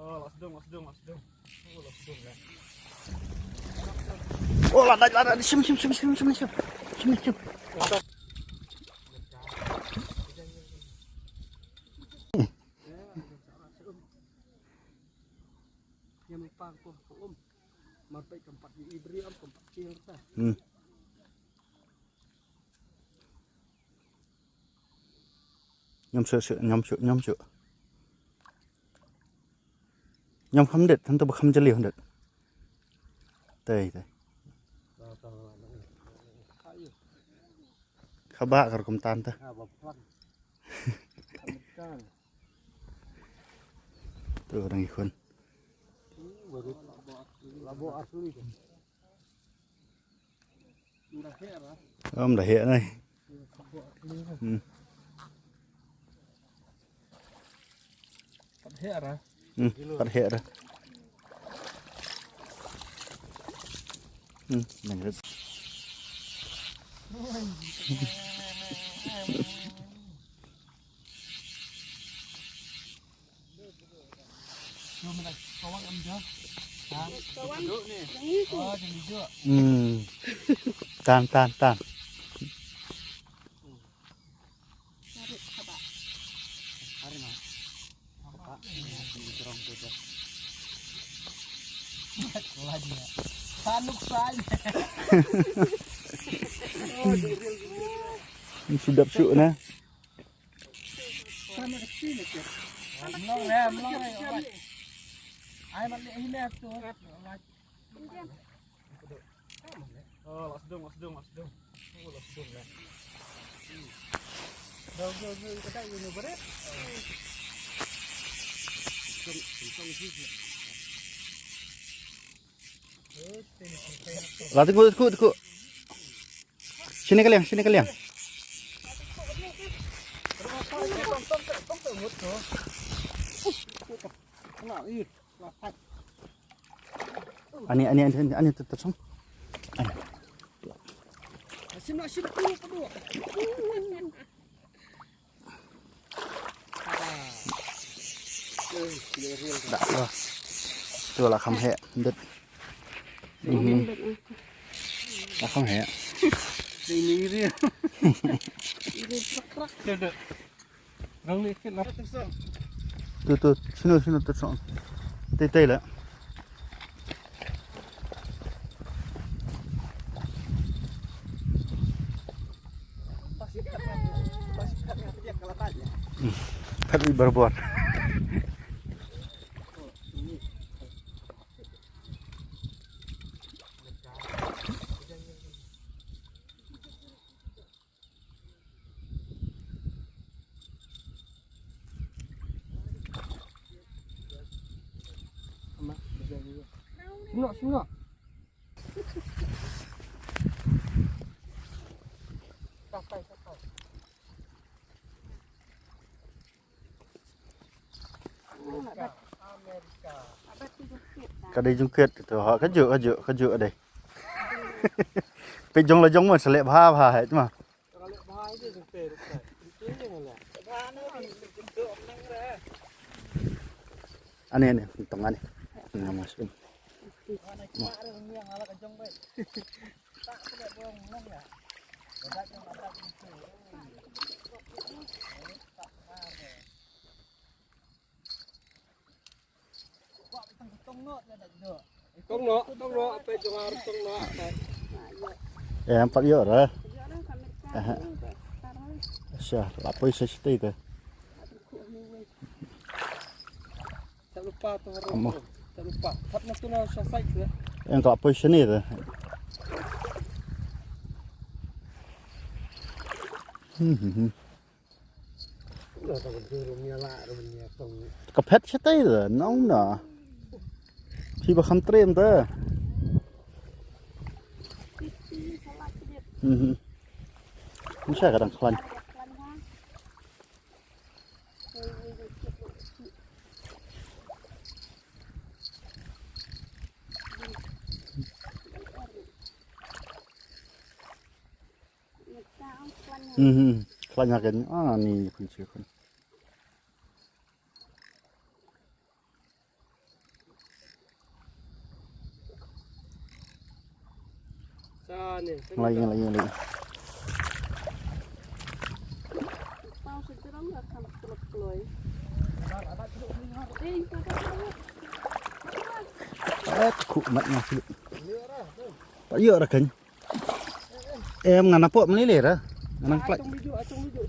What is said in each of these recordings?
Oh, lada, sim. Yang lupa aku marpai keempat di ibri keempat kecil ta. Nhóm sữa. Nhóm không đứt, hắn tôi không cho liều đứt. Đây. Khá bạ cả công tan ta. Tuh orang ikut. Labo asli. Dah hiện này. Phát hiện rồi. Này rất. Tan. Sedap syuk nah. Lah tunggu. Sini kalian. Ani tetap song. Asim kedua. Dah. Tuh là không hẹ đứt. Là không hẹ. Ini dia. Được. Nang ni cái lắp. Tuh, sini tetap song. Tây lại. Phát bị bờ bọt. Semua. Sampai. Cái đây dung kiệt thì họ cắt dựa ở đây. Cái giống là giống mà sẽ lệ ba hết mà. Anh tổng anh nằm xuống. Tông nó, apa jangan harus tông nó. Em phát dựa rồi. Sao, lapoi sesti tu. Tak lupa tu harus. Tak lupa. Thật nó tu nó selesai tu. Em có lapoi sini tu. Kapet seti tu, nong na. Khi bà không trem tu. Không sao cả đằng khăn. Khăn nhà cái ni kunci kan. Sana. Lagi. Mau sejarang nggak kan kelop-keloi. Cụ mạnh mà sự. Tại dựa ra kênh. Em ngàn nắp mấy lẻ đó. Ngàn plek. Acung video.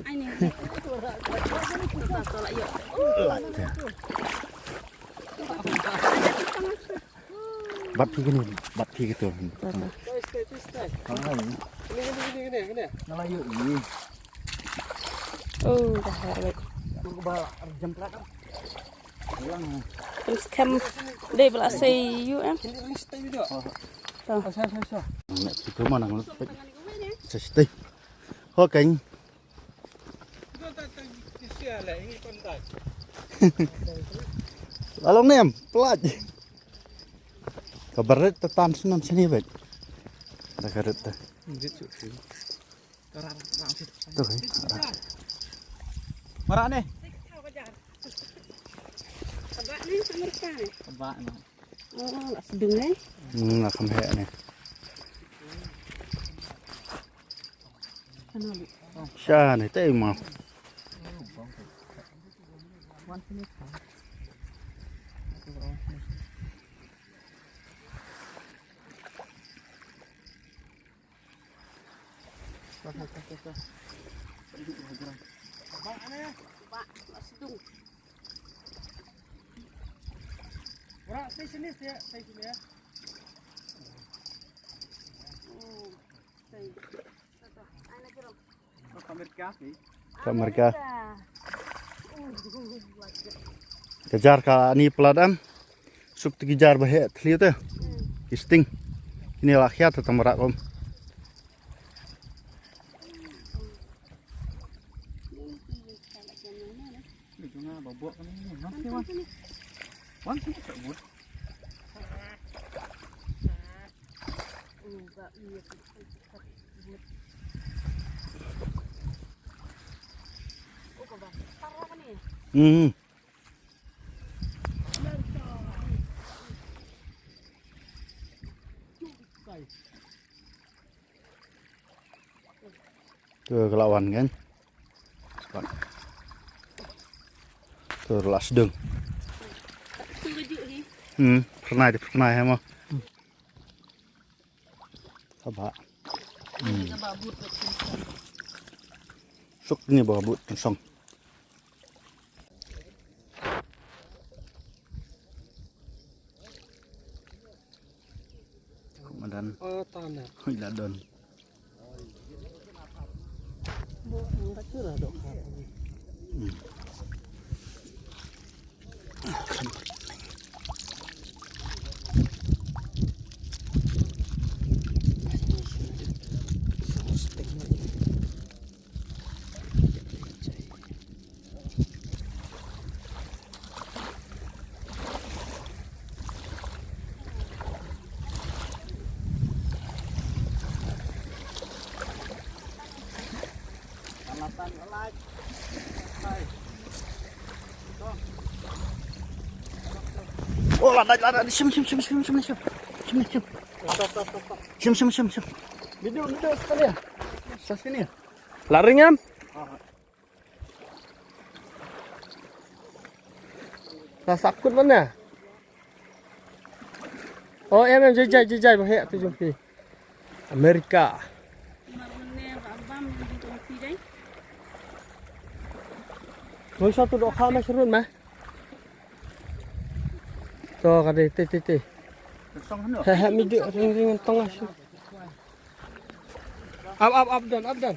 Ai nih? Tolak yuk. Bắt thì cái này, bắt thì cái tường. Stay. Ini. Nó lại dựa gì? Dah baik. Nó ba jemplat kan. Ulang. Terus cam deh belas say you em. Ini stay video. Tuh. Saya. Mẹ thì cứ mà năng lực. Sẽ tí. Hoa cánh. Ini kontak. Lalu nem, pelat. Kabarnya tetan senam sini baik. Ada karet dah. Tuh. Marak nih. Tebak nih sama Rika nih. Tebak nih. Oh, nggak sedung nih. Nggak kemhe nih. Xa này tê mà. Tebak, nggak sedung. Marak stay sini ya. Oh, say. Ai lagi dong? Kamera kaki. Kamar ka. Kejar ka ni peladam. Suk kejar bahe thliu te. Kisting. Ini lah khia ta tamrak om. Ini juga bobok kan ini. Wan sini sebut. Enggak, iya. Oh, kebang. Parah kan ya? Tuh kelawan kan. Tuh las deng. Setuju sih. Pernah ya mau. Apa? Ini babut. Suk ni bawa but langsung. Komandan Oh, tanah. Hiladon. Tak kira dok. Oh, lada. Sim. Stop. Sim. Video sekali ya. Sini ya. Lari ngam. Sakut mana? Oh, em jajai bahaya tu jumpi. Amerika. Ngôi sao tụi nó khá mà sớm mà. Cho cái đây tê. Mi được ring tông à. Up done.